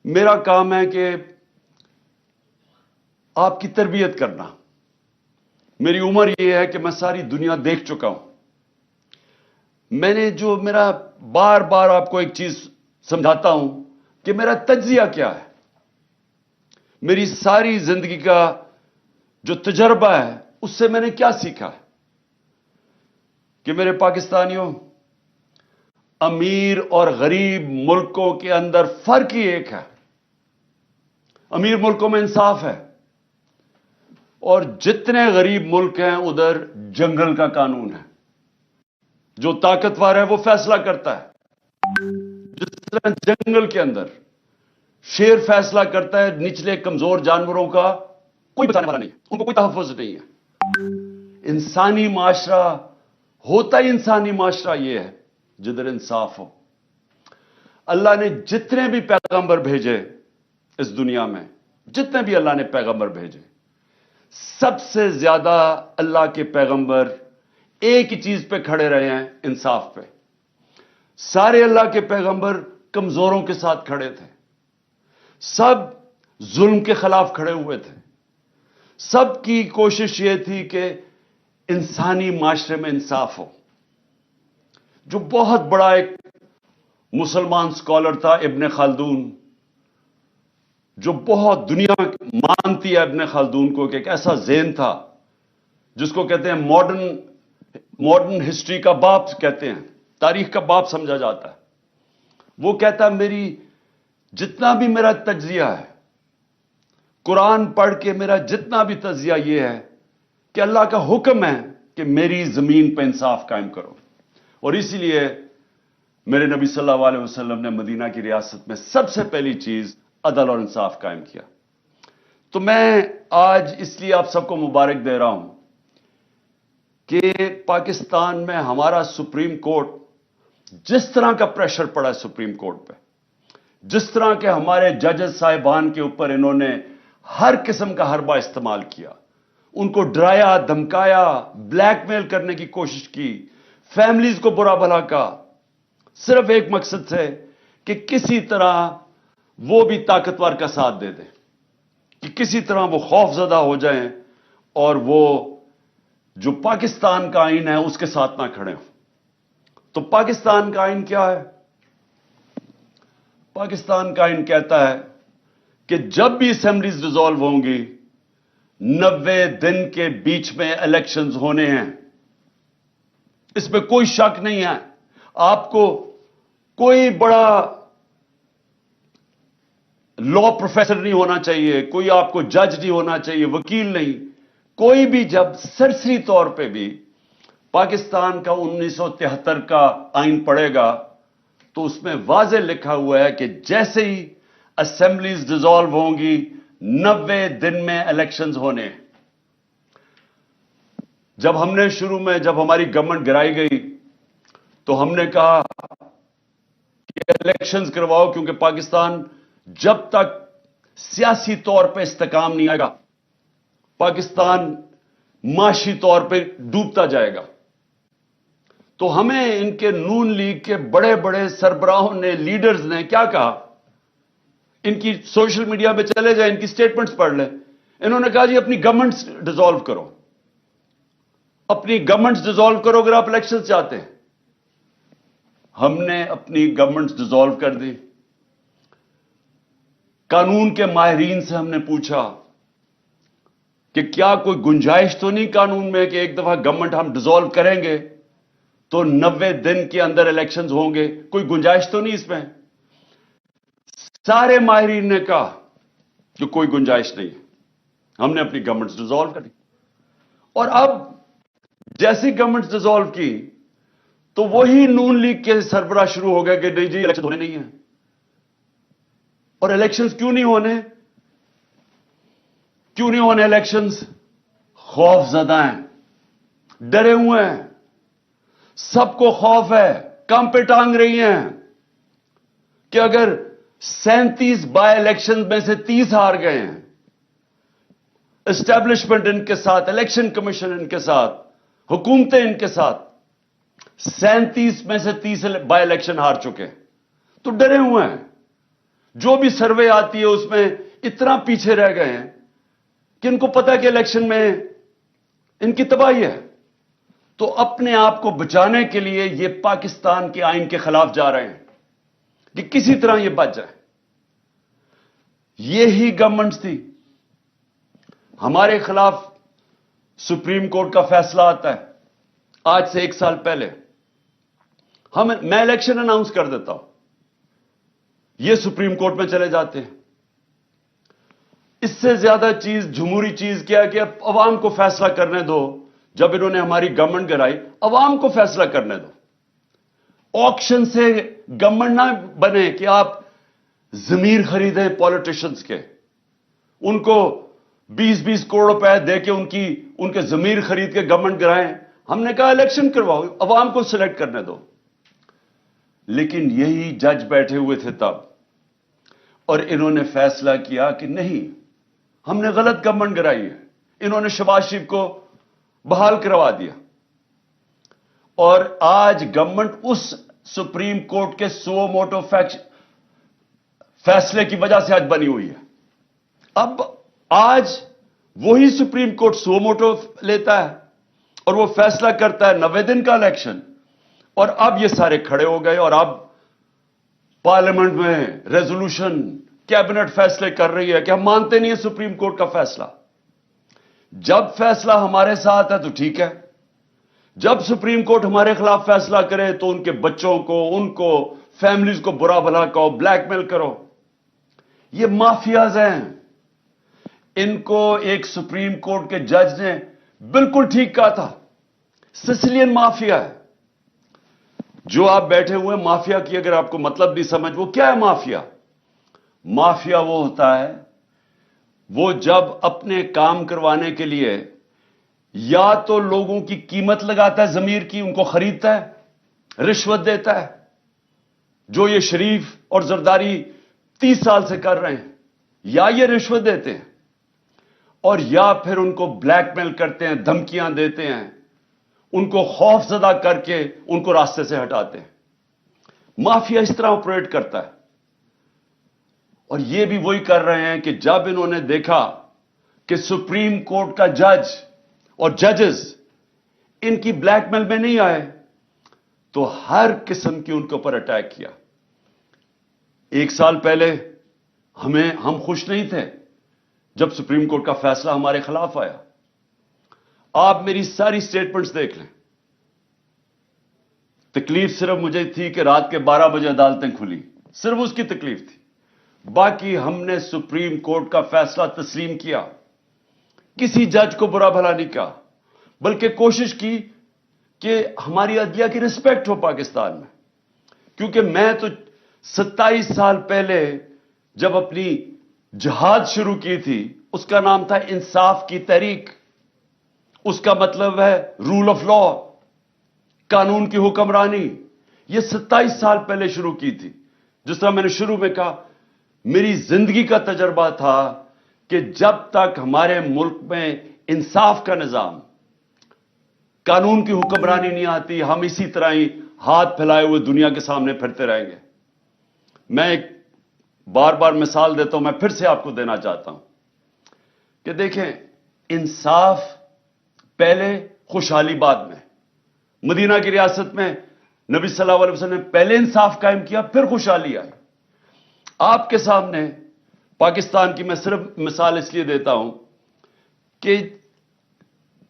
میرا کام ہے کہ آپ کی تربیت کرنا. میری عمر یہ ہے کہ میں ساری دنیا دیکھ چکا ہوں. میں نے جو میرا بار بار آپ کو ایک چیز سمجھاتا ہوں کہ میرا تجزیہ کیا ہے. میری ساری زندگی کا جو تجربہ ہے اس سے میں نے کیا سیکھا ہے کہ میرے پاکستانیوں، امیر اور غریب ملکوں کے اندر فرق ہی ایک ہے. امیر ملکوں میں انصاف ہے، اور جتنے غریب ملک ہیں ادھر جنگل کا قانون ہے. جو طاقتور ہے وہ فیصلہ کرتا ہے. جس طرح جنگل کے اندر شیر فیصلہ کرتا ہے، نچلے کمزور جانوروں کا کوئی بچانے والا نہیں ہے، ان کو کوئی تحفظ نہیں ہے. انسانی معاشرہ ہوتا ہی انسانی معاشرہ یہ ہے جدھر انصاف ہو. اللہ نے جتنے بھی پیغمبر بھیجے اس دنیا میں، جتنے بھی اللہ نے پیغمبر بھیجے، سب سے زیادہ اللہ کے پیغمبر ایک ہی چیز پہ کھڑے رہے ہیں، انصاف پہ. سارے اللہ کے پیغمبر کمزوروں کے ساتھ کھڑے تھے، سب ظلم کے خلاف کھڑے ہوئے تھے. سب کی کوشش یہ تھی کہ انسانی معاشرے میں انصاف ہو. جو بہت بڑا ایک مسلمان اسکالر تھا ابن خلدون، جو بہت دنیا مانتی ہے ابن خلدون کو کہ ایک ایسا ذہن تھا جس کو کہتے ہیں ماڈرن ہسٹری کا باپ کہتے ہیں، تاریخ کا باپ سمجھا جاتا ہے. وہ کہتا ہے جتنا بھی میرا تجزیہ ہے، قرآن پڑھ کے میرا جتنا بھی تجزیہ یہ ہے کہ اللہ کا حکم ہے کہ میری زمین پہ انصاف قائم کرو. اور اسی لیے میرے نبی صلی اللہ علیہ وسلم نے مدینہ کی ریاست میں سب سے پہلی چیز عدل اور انصاف قائم کیا. تو میں آج اس لیے آپ سب کو مبارک دے رہا ہوں کہ پاکستان میں ہمارا سپریم کورٹ، جس طرح کا پریشر پڑا ہے سپریم کورٹ پہ، جس طرح کے ہمارے ججز صاحبان کے اوپر انہوں نے ہر قسم کا حربہ استعمال کیا، ان کو ڈرایا، دھمکایا، بلیک میل کرنے کی کوشش کی، فیملیز کو برا بھلا کہا، صرف ایک مقصد سے کہ کسی طرح وہ بھی طاقتور کا ساتھ دے دیں، کہ کسی طرح وہ خوف زدہ ہو جائیں اور وہ جو پاکستان کا آئین ہے اس کے ساتھ نہ کھڑے ہوں. تو پاکستان کا آئین کیا ہے؟ پاکستان کا آئین کہتا ہے کہ جب بھی اسمبلیز ڈیزالو ہوں گی 90 دن کے بیچ میں الیکشنز ہونے ہیں. اس میں کوئی شک نہیں ہے. آپ کو کوئی بڑا لا پروفیسر نہیں ہونا چاہیے، کوئی آپ کو جج نہیں ہونا چاہیے، وکیل نہیں. کوئی بھی جب سرسری طور پہ بھی پاکستان کا 1973 کا آئین پڑھے گا تو اس میں واضح لکھا ہوا ہے کہ جیسے ہی اسمبلیز ڈیزالو ہوں گی 90 دن میں الیکشنز ہونے. جب ہم نے شروع میں جب ہماری گورنمنٹ گرائی گئی تو ہم نے کہا کہ الیکشنز کرواؤ، کیونکہ پاکستان جب تک سیاسی طور پہ استحکام نہیں آئے گا پاکستان معاشی طور پہ ڈوبتا جائے گا. تو ہمیں ان کے نون لیگ کے بڑے بڑے سربراہوں نے، لیڈرز نے کیا کہا؟ ان کی سوشل میڈیا پہ چلے جائیں، ان کی سٹیٹمنٹس پڑھ لیں. انہوں نے کہا جی اپنی گورنمنٹس ڈیزالو کرو، اپنی گورنمنٹس ڈیزالو کرو اگر آپ الیکشن چاہتے ہیں. ہم نے اپنی گورنمنٹس ڈیزالو کر دی. قانون کے ماہرین سے ہم نے پوچھا کہ کیا کوئی گنجائش تو نہیں قانون میں کہ ایک دفعہ گورنمنٹ ہم ڈیزالو کریں گے تو 90 دن کے اندر الیکشنز ہوں گے؟ کوئی گنجائش تو نہیں اس میں؟ سارے ماہرین نے کہا کہ کوئی گنجائش نہیں. ہم نے اپنی گورنمنٹس ڈیزالو کر دی. اور اب جیسی گورنمنٹس ڈیزالو کی تو وہی نون لیگ کے سربراہ شروع ہو گئے کہ نہیں جی الیکشن ہونے نہیں ہیں. اور الیکشنز کیوں نہیں ہونے؟ کیوں نہیں ہونے الیکشنز؟ خوف زدہ ہیں، ڈرے ہوئے ہیں، سب کو خوف ہے، کام پہ ٹانگ رہی ہیں کہ اگر 37 بائی الیکشن میں سے 30 ہار گئے ہیں، اسٹیبلشمنٹ ان کے ساتھ، الیکشن کمیشن ان کے ساتھ، حکومتیں ان کے ساتھ، 37 میں سے 30 بائی الیکشن ہار چکے، تو ڈرے ہوئے ہیں. جو بھی سروے آتی ہے اس میں اتنا پیچھے رہ گئے ہیں کہ ان کو پتا ہے کہ الیکشن میں ان کی تباہی ہے، تو اپنے آپ کو بچانے کے لیے یہ پاکستان کے آئین کے خلاف جا رہے ہیں کہ کسی طرح یہ بچ جائے۔ یہی گورنمنٹ تھی، ہمارے خلاف سپریم کورٹ کا فیصلہ آتا ہے آج سے 1 سال پہلے، میں الیکشن اناؤنس کر دیتا ہوں، یہ سپریم کورٹ میں چلے جاتے ہیں۔ اس سے زیادہ چیز، جمہوری چیز کیا کہ اب عوام کو فیصلہ کرنے دو۔ جب انہوں نے ہماری گورنمنٹ گرائی، عوام کو فیصلہ کرنے دو۔ آکشن سے گورنمنٹ نہ بنے کہ آپ ضمیر خریدیں پالیٹیشنز کے، ان کو 20-20 کروڑ روپے دے کے ان کے ضمیر خرید کے گورنمنٹ گرائیں۔ ہم نے کہا الیکشن کرواؤ، عوام کو سلیکٹ کرنے دو۔ لیکن یہی جج بیٹھے ہوئے تھے تب، اور انہوں نے فیصلہ کیا کہ نہیں، ہم نے غلط گورنمنٹ گرائی ہے۔ انہوں نے شہباز شریف کو بحال کروا دیا، اور آج گورنمنٹ اس سپریم کورٹ کے سو موٹو فیصلے کی وجہ سے آج بنی ہوئی ہے۔ اب آج وہی سپریم کورٹ سو موٹو لیتا ہے اور وہ فیصلہ کرتا ہے 90 دن کا الیکشن، اور اب یہ سارے کھڑے ہو گئے، اور اب پارلیمنٹ میں ریزولوشن، کیبنٹ فیصلے کر رہی ہے کہ ہم مانتے نہیں ہیں سپریم کورٹ کا فیصلہ۔ جب فیصلہ ہمارے ساتھ ہے تو ٹھیک ہے، جب سپریم کورٹ ہمارے خلاف فیصلہ کرے تو ان کے بچوں کو، ان کو، فیملیز کو برا بھلا کہو، بلیک میل کرو۔ یہ مافیاز ہیں۔ ان کو ایک سپریم کورٹ کے جج نے بالکل ٹھیک کہا تھا، سسلین مافیا ہے۔ جو آپ بیٹھے ہوئے ہیں، مافیا کی اگر آپ کو مطلب بھی سمجھ، وہ کیا ہے مافیا؟ مافیا وہ ہوتا ہے، وہ جب اپنے کام کروانے کے لیے یا تو لوگوں کی قیمت لگاتا ہے، ضمیر کی، ان کو خریدتا ہے، رشوت دیتا ہے، جو یہ شریف اور زرداری 30 سال سے کر رہے ہیں، یا یہ رشوت دیتے ہیں، اور یا پھر ان کو بلیک میل کرتے ہیں، دھمکیاں دیتے ہیں، ان کو خوف زدہ کر کے ان کو راستے سے ہٹاتے ہیں۔ مافیا اس طرح آپریٹ کرتا ہے، اور یہ بھی وہی کر رہے ہیں کہ جب انہوں نے دیکھا کہ سپریم کورٹ کا جج اور ججز ان کی بلیک میل میں نہیں آئے، تو ہر قسم کی ان کے اوپر اٹیک کیا۔ 1 سال پہلے ہم خوش نہیں تھے جب سپریم کورٹ کا فیصلہ ہمارے خلاف آیا۔ آپ میری ساری سٹیٹمنٹس دیکھ لیں، تکلیف صرف مجھے تھی کہ رات کے 12 بجے عدالتیں کھلی، صرف اس کی تکلیف تھی۔ باقی ہم نے سپریم کورٹ کا فیصلہ تسلیم کیا، کسی جج کو برا بھلا نہیں کہا، بلکہ کوشش کی کہ ہماری عدلیہ کی رسپیکٹ ہو پاکستان میں۔ کیونکہ میں تو 27 سال پہلے جب اپنی جہاد شروع کی تھی، اس کا نام تھا انصاف کی تحریک۔ اس کا مطلب ہے رول آف لا، قانون کی حکمرانی۔ یہ 27 سال پہلے شروع کی تھی۔ جس طرح میں نے شروع میں کہا، میری زندگی کا تجربہ تھا کہ جب تک ہمارے ملک میں انصاف کا نظام، قانون کی حکمرانی نہیں آتی، ہم اسی طرح ہی ہاتھ پھیلائے ہوئے دنیا کے سامنے پھرتے رہیں گے۔ میں ایک بار بار مثال دیتا ہوں، میں پھر سے آپ کو دینا چاہتا ہوں کہ دیکھیں، انصاف پہلے، خوشحالی بعد میں۔ مدینہ کی ریاست میں نبی صلی اللہ علیہ وسلم نے پہلے انصاف قائم کیا، پھر خوشحالی آئی۔ آپ کے سامنے پاکستان کی میں صرف مثال اس لیے دیتا ہوں کہ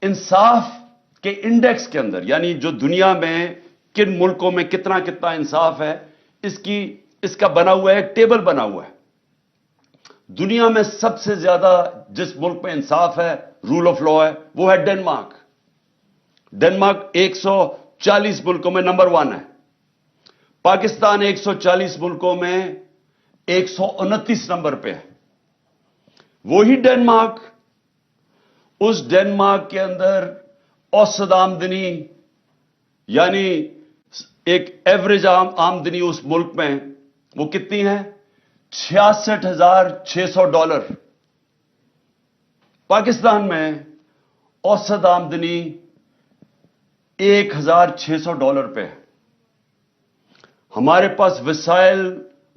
انصاف کے انڈیکس کے اندر، یعنی جو دنیا میں کن ملکوں میں کتنا انصاف ہے، اس کا بنا ہوا ہے، ایک ٹیبل بنا ہوا ہے۔ دنیا میں سب سے زیادہ جس ملک میں انصاف ہے، رول آف لا ہے، وہ ہے ڈنمارک۔ ڈنمارک 140 ملکوں میں نمبر 1 ہے۔ پاکستان 140 ملکوں میں 129 نمبر پہ ہے۔ وہی ڈنمارک، اس ڈنمارک کے اندر اوسط آمدنی، یعنی ایک ایوریج آمدنی اس ملک میں وہ کتنی ہے؟ $66,600۔ پاکستان میں اوسط آمدنی $1,600 پہ ہے۔ ہمارے پاس وسائل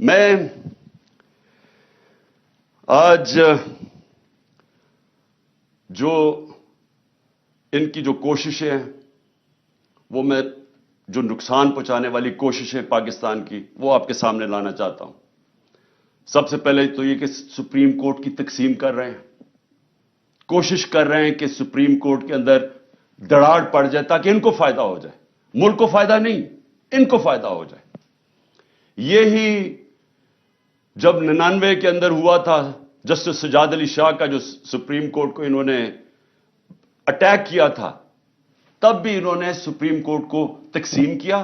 میں آج جو ان کی جو کوششیں ہیں وہ میں جو نقصان پہنچانے والی کوششیں پاکستان کی وہ آپ کے سامنے لانا چاہتا ہوں. سب سے پہلے تو یہ کہ سپریم کورٹ کی تقسیم کر رہے ہیں, کوشش کر رہے ہیں کہ سپریم کورٹ کے اندر دراڑ پڑ جائے تاکہ ان کو فائدہ ہو جائے, ملک کو فائدہ نہیں, ان کو فائدہ ہو جائے. یہی جب 99 کے اندر ہوا تھا, جسٹس سجاد علی شاہ کا جو سپریم کورٹ کو انہوں نے اٹیک کیا تھا, تب بھی انہوں نے سپریم کورٹ کو تقسیم کیا,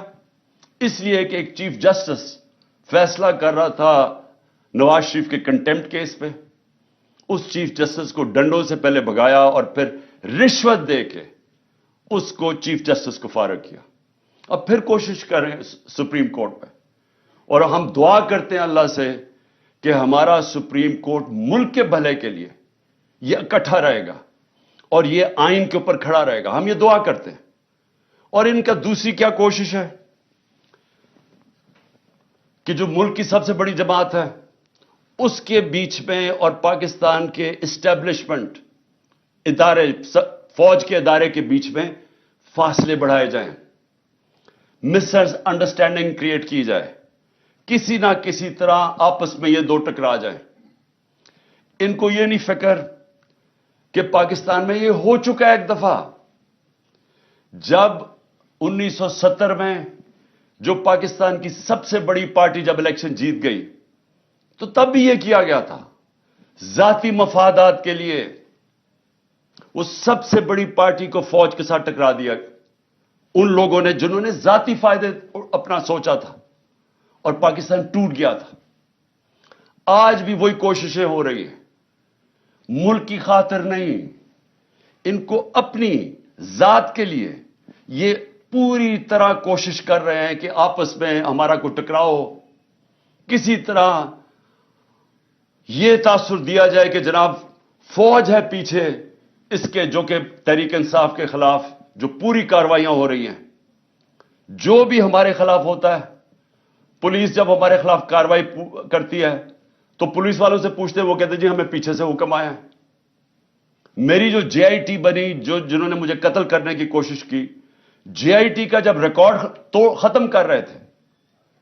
اس لیے کہ ایک چیف جسٹس فیصلہ کر رہا تھا نواز شریف کے کنٹیمپٹ کیس پہ. اس چیف جسٹس کو ڈنڈوں سے پہلے بھگایا اور پھر رشوت دے کے اس کو چیف جسٹس کو فارغ کیا. اب پھر کوشش کر رہے ہیں سپریم کورٹ پہ, اور ہم دعا کرتے ہیں اللہ سے کہ ہمارا سپریم کورٹ ملک کے بھلے کے لیے یہ اکٹھا رہے گا اور یہ آئین کے اوپر کھڑا رہے گا. ہم یہ دعا کرتے ہیں. اور ان کا دوسری کیا کوشش ہے کہ جو ملک کی سب سے بڑی جماعت ہے اس کے بیچ میں اور پاکستان کے اسٹیبلشمنٹ ادارے, فوج کے ادارے کے بیچ میں فاصلے بڑھائے جائیں, مس انڈرسٹینڈنگ کریٹ کی جائے, کسی نہ کسی طرح آپس میں یہ دو ٹکرا جائیں. ان کو یہ نہیں فکر کہ پاکستان میں یہ ہو چکا ہے ایک دفعہ. جب 1970 میں جو پاکستان کی سب سے بڑی پارٹی جب الیکشن جیت گئی تو تب بھی یہ کیا گیا تھا, ذاتی مفادات کے لیے وہ سب سے بڑی پارٹی کو فوج کے ساتھ ٹکرا دیا ان لوگوں نے جنہوں نے ذاتی فائدے اپنا سوچا تھا, اور پاکستان ٹوٹ گیا تھا. آج بھی وہی کوششیں ہو رہی ہیں, ملک کی خاطر نہیں, ان کو اپنی ذات کے لیے یہ پوری طرح کوشش کر رہے ہیں کہ آپس میں ہمارا کوئی ٹکراؤ ہو, کسی طرح یہ تاثر دیا جائے کہ جناب فوج ہے پیچھے اس کے, جو کہ تحریک انصاف کے خلاف جو پوری کارروائیاں ہو رہی ہیں. جو بھی ہمارے خلاف ہوتا ہے, پولیس جب ہمارے خلاف کارروائی کرتی ہے تو پولیس والوں سے پوچھتے ہیں, وہ کہتے ہیں جی ہمیں پیچھے سے حکم آیا ہے. میری جو جے آئی ٹی بنی, جنہوں نے مجھے قتل کرنے کی کوشش کی, جے آئی ٹی کا جب ریکارڈ ختم کر رہے تھے,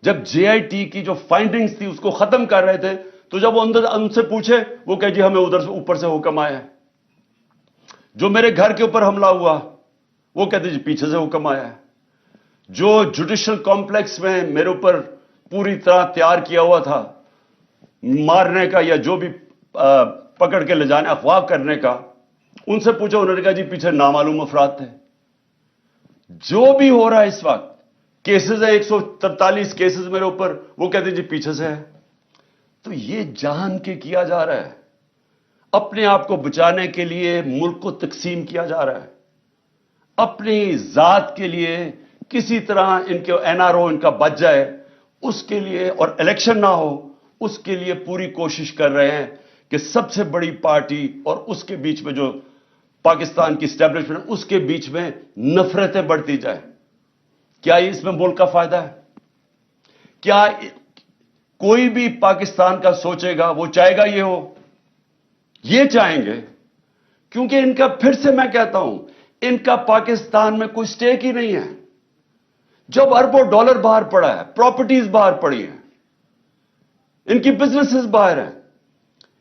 جب جے آئی ٹی کی جو فائنڈنگز تھی اس کو ختم کر رہے تھے, تو جب وہ اندر ان سے پوچھے وہ کہ جی ہمیں ادھر سے اوپر سے حکم آیا ہے. جو میرے گھر کے اوپر حملہ ہوا وہ کہتے جی پیچھے سے حکم آیا ہے. جو جوڈیشل کمپلیکس میں میرے اوپر پوری طرح تیار کیا ہوا تھا مارنے کا یا جو بھی پکڑ کے لے جانے اغوا کرنے کا, ان سے پوچھا, انہوں نے کہا جی پیچھے نامعلوم افراد تھے. جو بھی ہو رہا ہے اس وقت, کیسز ہیں 143 کیسز میرے اوپر, وہ کہتے ہیں جی پیچھے سے ہے. تو یہ جان کے کیا جا رہا ہے, اپنے آپ کو بچانے کے لیے ملک کو تقسیم کیا جا رہا ہے, اپنی ذات کے لیے کسی طرح ان کے این آر او ان کا بچ جائے اس کے لیے, اور الیکشن نہ ہو اس کے لیے پوری کوشش کر رہے ہیں کہ سب سے بڑی پارٹی اور اس کے بیچ میں جو پاکستان کی اسٹیبلشمنٹ اس کے بیچ میں نفرتیں بڑھتی جائیں. کیا اس میں ملک کا فائدہ ہے؟ کیا کوئی بھی پاکستان کا سوچے گا وہ چاہے گا یہ ہو؟ یہ چاہیں گے, کیونکہ ان کا, پھر سے میں کہتا ہوں, ان کا پاکستان میں کوئی سٹیک ہی نہیں ہے. جب اربوں ڈالر باہر پڑا ہے, پراپرٹیز باہر پڑی ہیں, ان کی بزنسز باہر ہیں,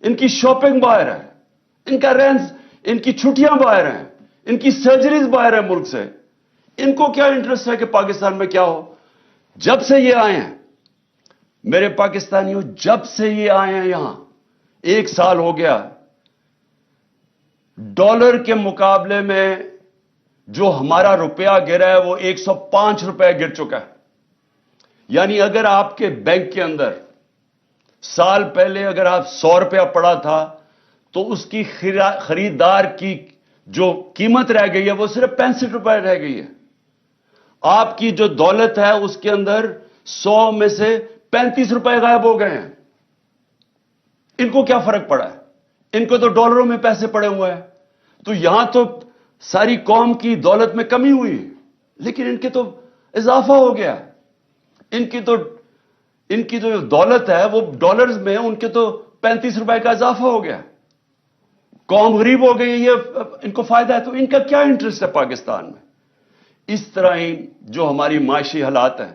ان کی شاپنگ باہر ہے, ان کا رینز, ان کی چھٹیاں باہر ہیں, ان کی سرجریز باہر ہیں ملک سے. ان کو کیا انٹرسٹ ہے کہ پاکستان میں کیا ہو؟ جب سے یہ آئے ہیں میرے پاکستانیوں, جب سے یہ آئے ہیں یہاں 1 سال ہو گیا, ڈالر کے مقابلے میں جو ہمارا روپیہ گرا ہے وہ 105 روپے گر چکا ہے. یعنی اگر آپ کے بینک کے اندر سال پہلے اگر آپ 100 روپیہ پڑا تھا تو اس کی خریدار کی جو قیمت رہ گئی ہے وہ صرف 65 روپے رہ گئی ہے. آپ کی جو دولت ہے اس کے اندر 100 میں سے 35 روپے غائب ہو گئے ہیں. ان کو کیا فرق پڑا ہے؟ ان کو تو ڈالروں میں پیسے پڑے ہوئے ہیں. تو یہاں تو ساری قوم کی دولت میں کمی ہوئی, لیکن ان کے تو اضافہ ہو گیا. ان کی تو ان کی جو دولت ہے وہ ڈالرز میں ان کے تو 35 روپے کا اضافہ ہو گیا. قوم غریب ہو گئی, یہ ان کو فائدہ ہے, تو ان کا کیا انٹرسٹ ہے پاکستان میں؟ اس طرح ہی جو ہماری معاشی حالات ہیں,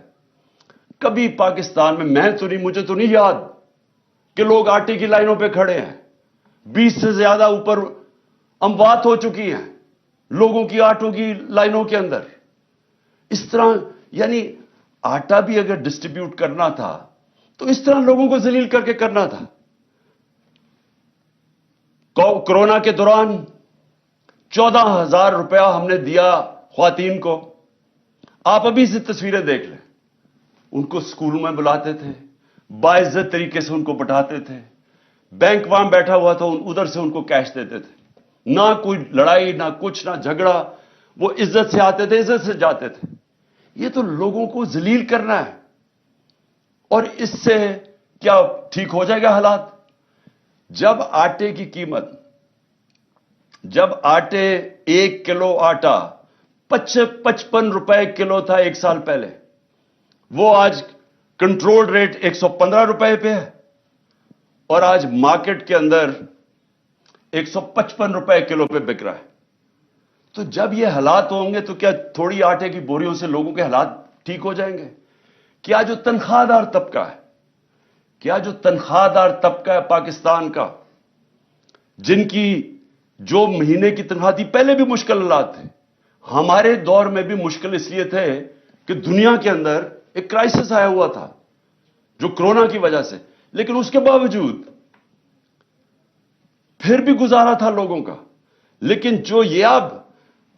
کبھی پاکستان میں تو نہیں, مجھے تو نہیں یاد کہ لوگ آٹے کی لائنوں پہ کھڑے ہیں. 20 سے زیادہ اوپر اموات ہو چکی ہیں لوگوں کی آٹوں کی لائنوں کے اندر. اس طرح یعنی آٹا بھی اگر ڈسٹریبیوٹ کرنا تھا تو اس طرح لوگوں کو ذلیل کر کے کرنا تھا. کورونا کے دوران 14,000 روپیہ ہم نے دیا خواتین کو. آپ ابھی سے تصویریں دیکھ لیں. ان کو اسکول میں بلاتے تھے, باعزت طریقے سے ان کو بٹھاتے تھے, بینک وہاں بیٹھا ہوا تھا, ادھر سے ان کو کیش دیتے تھے. نہ کوئی لڑائی, نہ کچھ, نہ جھگڑا. وہ عزت سے آتے تھے, عزت سے جاتے تھے. یہ تو لوگوں کو ذلیل کرنا ہے. اور اس سے کیا ٹھیک ہو جائے گا حالات؟ جب آٹے کی قیمت, جب آٹے 1 کلو آٹا 55 روپے کلو تھا 1 سال پہلے, وہ آج کنٹرول ریٹ 115 روپے پہ ہے, اور آج مارکیٹ کے اندر 155 روپے کلو پہ بک رہا ہے. تو جب یہ حالات ہوں گے تو کیا تھوڑی آٹے کی بوریوں سے لوگوں کے حالات ٹھیک ہو جائیں گے؟ کیا جو تنخواہ دار طبقہ ہے, کیا جو تنخواہ دار طبقہ ہے پاکستان کا, جن کی جو مہینے کی تنخواہ تھی, پہلے بھی مشکل حالات تھے, ہمارے دور میں بھی مشکل اس لیے تھے کہ دنیا کے اندر ایک کرائسس آیا ہوا تھا جو کرونا کی وجہ سے, لیکن اس کے باوجود پھر بھی گزارا تھا لوگوں کا. لیکن جو یہ اب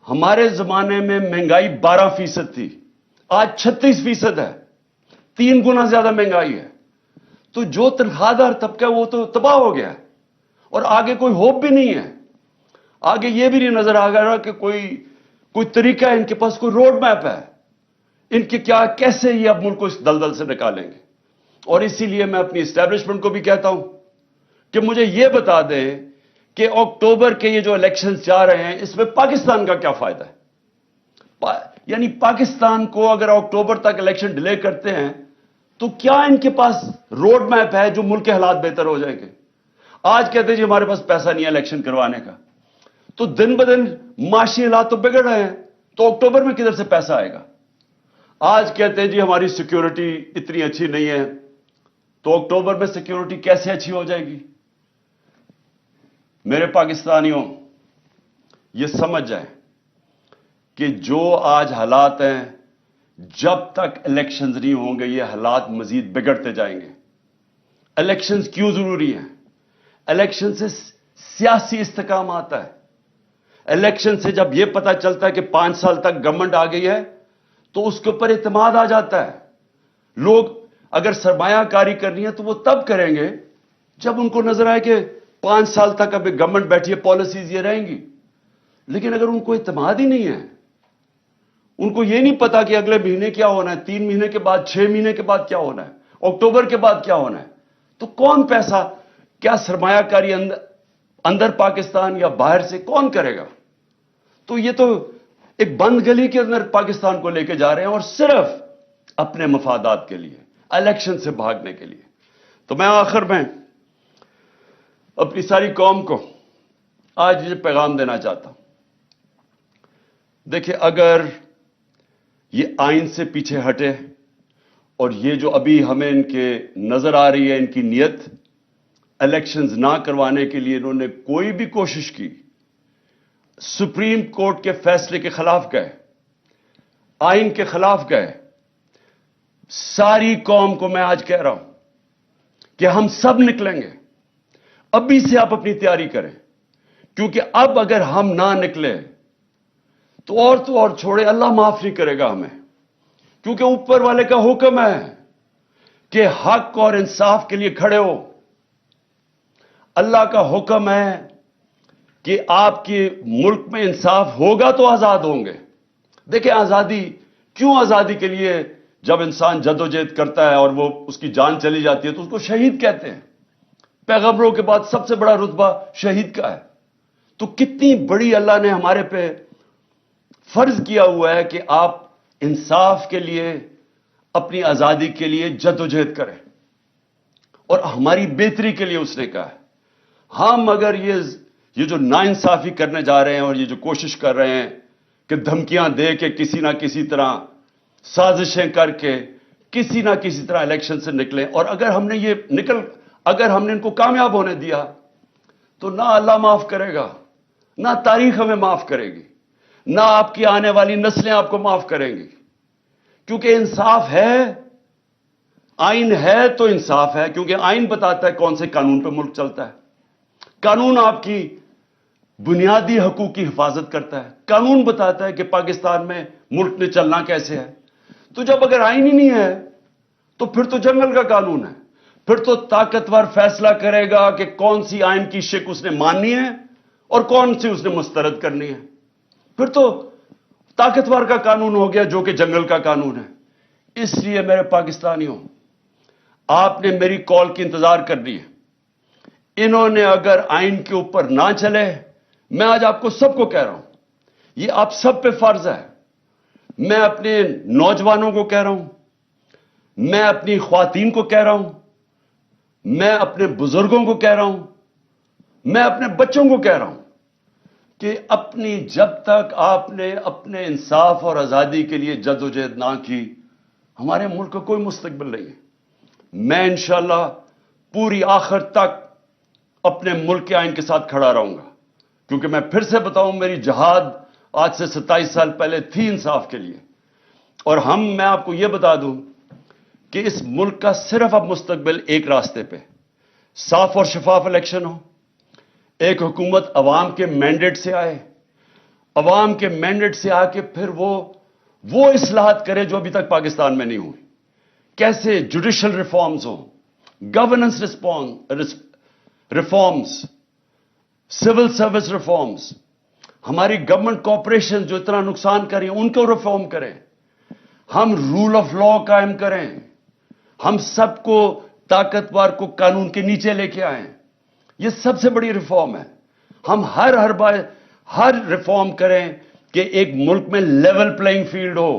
ہمارے زمانے میں مہنگائی 12% تھی, آج 36% ہے, 3 گنا زیادہ مہنگائی ہے. تو جو تنخواہ دار طبقہ ہے وہ تو تباہ ہو گیا ہے, اور آگے کوئی ہوپ بھی نہیں ہے. آگے یہ بھی نہیں نظر آ رہا کہ کوئی طریقہ ہے, ان کے پاس کوئی روڈ میپ ہے ان کے, کیا کیسے یہ اب ملک کو اس دلدل سے نکالیں گے. اور اسی لیے میں اپنی اسٹیبلشمنٹ کو بھی کہتا ہوں کہ مجھے یہ بتا دیں کہ اکتوبر کے یہ جو الیکشنز جا رہے ہیں اس میں پاکستان کا کیا فائدہ ہے. یعنی پاکستان کو اگر اکتوبر تک الیکشن ڈیلے کرتے ہیں تو کیا ان کے پاس روڈ میپ ہے جو ملک کے حالات بہتر ہو جائیں گے؟ آج کہتے ہیں جی ہمارے پاس پیسہ نہیں ہے الیکشن کروانے کا, تو دن بدن معاشی حالات تو بگڑ رہے ہیں, تو اکتوبر میں کدھر سے پیسہ آئے گا؟ آج کہتے ہیں جی ہماری سیکیورٹی اتنی اچھی نہیں ہے, تو اکتوبر میں سیکیورٹی کیسے اچھی ہو جائے گی؟ میرے پاکستانیوں, یہ سمجھ جائیں کہ جو آج حالات ہیں, جب تک الیکشنز نہیں ہوں گے یہ حالات مزید بگڑتے جائیں گے. الیکشنز کیوں ضروری ہیں؟ الیکشن سے سیاسی استحکام آتا ہے. الیکشن سے جب یہ پتا چلتا ہے کہ 5 سال تک گورنمنٹ آ گئی ہے تو اس کے اوپر اعتماد آ جاتا ہے. لوگ اگر سرمایہ کاری کرنی ہے تو وہ تب کریں گے جب ان کو نظر آئے کہ 5 سال تک اب گورنمنٹ بیٹھی ہے, پالیسیز یہ رہیں گی. لیکن اگر ان کو اعتماد ہی نہیں ہے, ان کو یہ نہیں پتا کہ اگلے مہینے کیا ہونا ہے, 3 مہینے کے بعد, 6 مہینے کے بعد کیا ہونا ہے, اکتوبر کے بعد کیا ہونا ہے, تو کون پیسہ, کیا سرمایہ کاری اندر پاکستان یا باہر سے کون کرے گا؟ تو یہ تو ایک بند گلی کے اندر پاکستان کو لے کے جا رہے ہیں, اور صرف اپنے مفادات کے لیے, الیکشن سے بھاگنے کے لیے. تو میں آخر میں اپنی ساری قوم کو آج یہ پیغام دینا چاہتا ہوں. دیکھیں, اگر یہ آئین سے پیچھے ہٹے, اور یہ جو ابھی ہمیں ان کے نظر آ رہی ہے ان کی نیت, الیکشنز نہ کروانے کے لیے انہوں نے کوئی بھی کوشش کی, سپریم کورٹ کے فیصلے کے خلاف گئے, آئین کے خلاف گئے. ساری قوم کو میں آج کہہ رہا ہوں کہ ہم سب نکلیں گے. ابھی سے آپ اپنی تیاری کریں, کیونکہ اب اگر ہم نہ نکلے تو اور چھوڑے, اللہ معاف نہیں کرے گا ہمیں, کیونکہ اوپر والے کا حکم ہے کہ حق اور انصاف کے لیے کھڑے ہو. اللہ کا حکم ہے کہ آپ کے ملک میں انصاف ہوگا تو آزاد ہوں گے. دیکھیں, آزادی کیوں, آزادی کے لیے جب انسان جدوجہد کرتا ہے اور وہ اس کی جان چلی جاتی ہے تو اس کو شہید کہتے ہیں. پیغمبروں کے بعد سب سے بڑا رتبہ شہید کا ہے. تو کتنی بڑی اللہ نے ہمارے پہ فرض کیا ہوا ہے کہ آپ انصاف کے لیے, اپنی آزادی کے لیے جدوجہد کریں. اور ہماری بہتری کے لیے اس نے کہا ہے. ہم اگر یہ جو ناانصافی کرنے جا رہے ہیں اور یہ جو کوشش کر رہے ہیں کہ دھمکیاں دے کے کسی نہ کسی طرح سازشیں کر کے کسی نہ کسی طرح الیکشن سے نکلیں، اور اگر ہم نے ان کو کامیاب ہونے دیا تو نہ اللہ معاف کرے گا، نہ تاریخ ہمیں معاف کرے گی، نہ آپ کی آنے والی نسلیں آپ کو معاف کریں گی. کیونکہ انصاف ہے، آئین ہے تو انصاف ہے، کیونکہ آئین بتاتا ہے کون سے قانون پہ ملک چلتا ہے. قانون آپ کی بنیادی حقوق کی حفاظت کرتا ہے. قانون بتاتا ہے کہ پاکستان میں ملک میں چلنا کیسے ہے. تو جب اگر آئین ہی نہیں ہے تو پھر تو جنگل کا قانون ہے. پھر تو طاقتور فیصلہ کرے گا کہ کون سی آئین کی شک اس نے ماننی ہے اور کون سی اس نے مسترد کرنی ہے. پھر تو طاقتور کا قانون ہو گیا جو کہ جنگل کا قانون ہے. اس لیے میرے پاکستانیوں، آپ نے میری کال کی انتظار کرنی ہے. انہوں نے اگر آئین کے اوپر نہ چلے، میں آج آپ کو سب کو کہہ رہا ہوں، یہ آپ سب پہ فرض ہے. میں اپنے نوجوانوں کو کہہ رہا ہوں، میں اپنی خواتین کو کہہ رہا ہوں، میں اپنے بزرگوں کو کہہ رہا ہوں، میں اپنے بچوں کو کہہ رہا ہوں کہ جب تک آپ نے اپنے انصاف اور آزادی کے لیے جدوجہد نہ کی، ہمارے ملک کا کوئی مستقبل نہیں ہے. میں انشاءاللہ پوری آخر تک اپنے ملک کے آئین کے ساتھ کھڑا رہوں گا، کیونکہ میں پھر سے بتاؤں، میری جہاد آج سے 27 سال پہلے تھی انصاف کے لیے. اور میں آپ کو یہ بتا دوں کہ اس ملک کا صرف اب مستقبل ایک راستے پہ، صاف اور شفاف الیکشن ہو، ایک حکومت عوام کے مینڈیٹ سے آئے، عوام کے مینڈیٹ سے آ کے پھر وہ اصلاحات کرے جو ابھی تک پاکستان میں نہیں ہوئی. کیسے جوڈیشل ریفارمز ہوں، governance reforms, civil service reforms, ہماری گورنمنٹ کارپوریشن جو اتنا نقصان کر رہی ہیں ان کو ریفارم کریں، ہم رول آف لا قائم کریں، ہم سب کو طاقتور کو قانون کے نیچے لے کے آئیں. یہ سب سے بڑی ریفارم ہے. ہم ہر ریفارم کریں کہ ایک ملک میں لیول پلینگ فیلڈ ہو،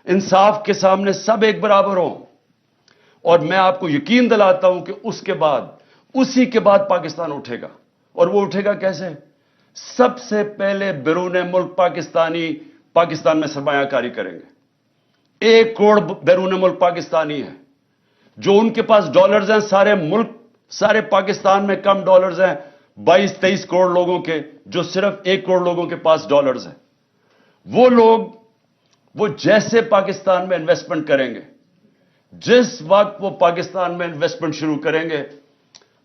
انصاف کے سامنے سب ایک برابر ہوں. اور میں آپ کو یقین دلاتا ہوں کہ اسی کے بعد پاکستان اٹھے گا. اور وہ اٹھے گا کیسے؟ سب سے پہلے بیرون ملک پاکستان میں سرمایہ کاری کریں گے. 1 کروڑ بیرون ملک پاکستانی ہے. جو ان کے پاس ڈالرز ہیں، سارے پاکستان میں کم ڈالرز ہیں 22-23 کروڑ لوگوں کے، جو صرف 1 کروڑ لوگوں کے پاس ڈالرز ہیں. وہ لوگ وہ جیسے پاکستان میں انویسٹمنٹ کریں گے، جس وقت وہ پاکستان میں انویسٹمنٹ شروع کریں گے،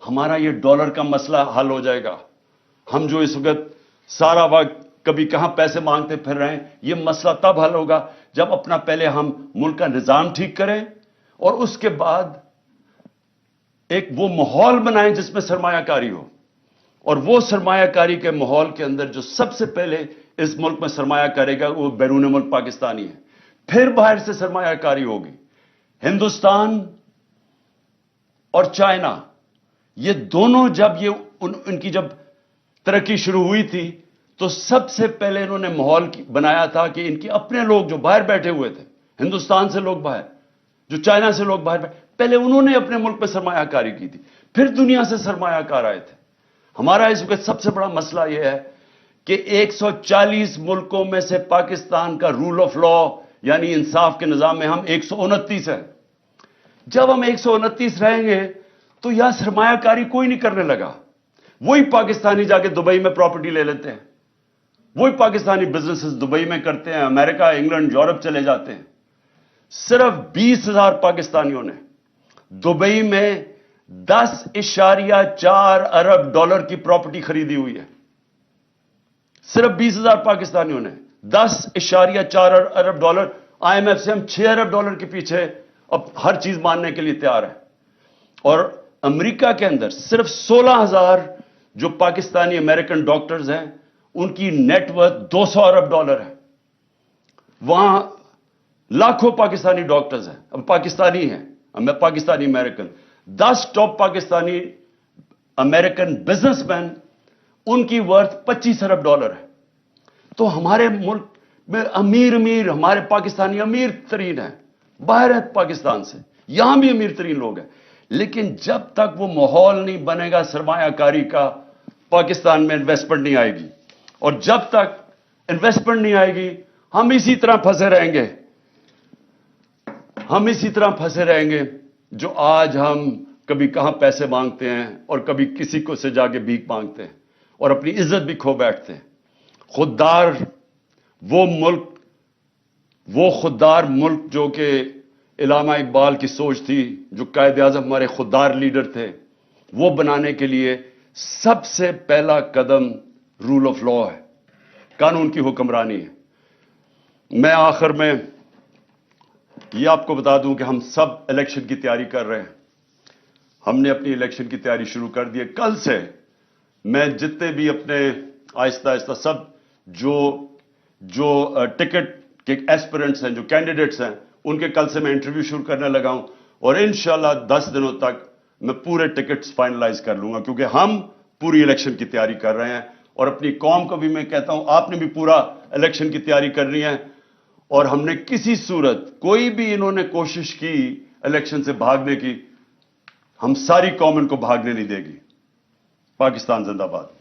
ہمارا یہ ڈالر کا مسئلہ حل ہو جائے گا. ہم جو اس وقت سارا وقت کبھی کہاں پیسے مانگتے پھر رہے ہیں، یہ مسئلہ تب حل ہوگا جب اپنا پہلے ہم ملک کا نظام ٹھیک کریں اور اس کے بعد ایک وہ ماحول بنائیں جس میں سرمایہ کاری ہو. اور وہ سرمایہ کاری کے ماحول کے اندر جو سب سے پہلے اس ملک میں سرمایہ کرے گا وہ بیرون ملک پاکستانی ہے. پھر باہر سے سرمایہ کاری ہوگی. ہندوستان اور چائنا، یہ دونوں جب ان کی جب ترقی شروع ہوئی تھی تو سب سے پہلے انہوں نے ماحول بنایا تھا کہ ان کے اپنے لوگ جو باہر بیٹھے ہوئے تھے، ہندوستان سے لوگ باہر، جو چائنا سے لوگ باہر پہلے انہوں نے اپنے ملک میں سرمایہ کاری کی تھی، پھر دنیا سے سرمایہ کار آئے تھے. ہمارا اس وقت سب سے بڑا مسئلہ یہ ہے کہ 140 ملکوں میں سے پاکستان کا رول آف لا یعنی انصاف کے نظام میں ہم 129 ہیں. جب ہم 129 رہیں گے تو یہاں سرمایہ کاری کوئی نہیں کرنے لگا. وہی پاکستانی جا کے دبئی میں پراپرٹی لے لیتے ہیں، وہی پاکستانی بزنسز دبئی میں کرتے ہیں، امریکہ، انگلینڈ، یورپ چلے جاتے ہیں. صرف 20,000 پاکستانیوں نے دبئی میں 10.4 ارب ڈالر کی پراپرٹی خریدی ہوئی ہے. صرف 20,000 پاکستانیوں نے 10.4 ارب ڈالر. آئی ایم ایف سے ہم 6 ارب ڈالر کے پیچھے اب ہر چیز ماننے کے لیے تیار ہیں. اور امریکہ کے اندر صرف 16,000 جو پاکستانی امریکن ڈاکٹرز ہیں ان کی نیٹ ورتھ 200 ارب ڈالر ہے. وہاں لاکھوں پاکستانی ڈاکٹرز ہیں، ہم پاکستانی ہیں، ہم Pakistani American. 10 top Pakistani American businessman, ان کی ورتھ 25 ارب ڈالر ہے. تو ہمارے ملک میں امیر ہمارے پاکستانی امیر ترین ہیں، باہر ہیں پاکستان سے، یہاں بھی امیر ترین لوگ ہیں. لیکن جب تک وہ ماحول نہیں بنے گا سرمایہ کاری کا، پاکستان میں انویسٹمنٹ نہیں آئے گی، اور جب تک انویسٹمنٹ نہیں آئے گی ہم اسی طرح پھنسے رہیں گے، ہم اسی طرح پھنسے رہیں گے جو آج ہم کبھی کہاں پیسے مانگتے ہیں اور کبھی کسی کو سے جا کے بھیک مانگتے ہیں اور اپنی عزت بھی کھو بیٹھتے ہیں۔ خوددار وہ خوددار ملک جو کہ علامہ اقبال کی سوچ تھی، جو قائد اعظم ہمارے خوددار لیڈر تھے، وہ بنانے کے لیے سب سے پہلا قدم رول آف لا ہے، قانون کی حکمرانی ہے۔ میں آخر میں یہ آپ کو بتا دوں کہ ہم سب الیکشن کی تیاری کر رہے ہیں، ہم نے اپنی الیکشن کی تیاری شروع کر دی ہے۔ کل سے میں جتنے بھی اپنے آہستہ آہستہ سب جو ٹکٹ کے ایسپیرنٹس ہیں، جو کینڈیڈیٹس ہیں، ان کے کل سے میں انٹرویو شروع کرنے لگا ہوں، اور انشاءاللہ 10 دنوں تک میں پورے ٹکٹس فائنلائز کر لوں گا، کیونکہ ہم پوری الیکشن کی تیاری کر رہے ہیں۔ اور اپنی قوم کو بھی میں کہتا ہوں آپ نے بھی پورا الیکشن کی تیاری کرنی ہے، اور ہم نے کسی صورت کوئی بھی انہوں نے کوشش کی الیکشن سے بھاگنے کی، ہم ساری قوم ان کو بھاگنے نہیں دے گی۔ پاکستان زندہ باد۔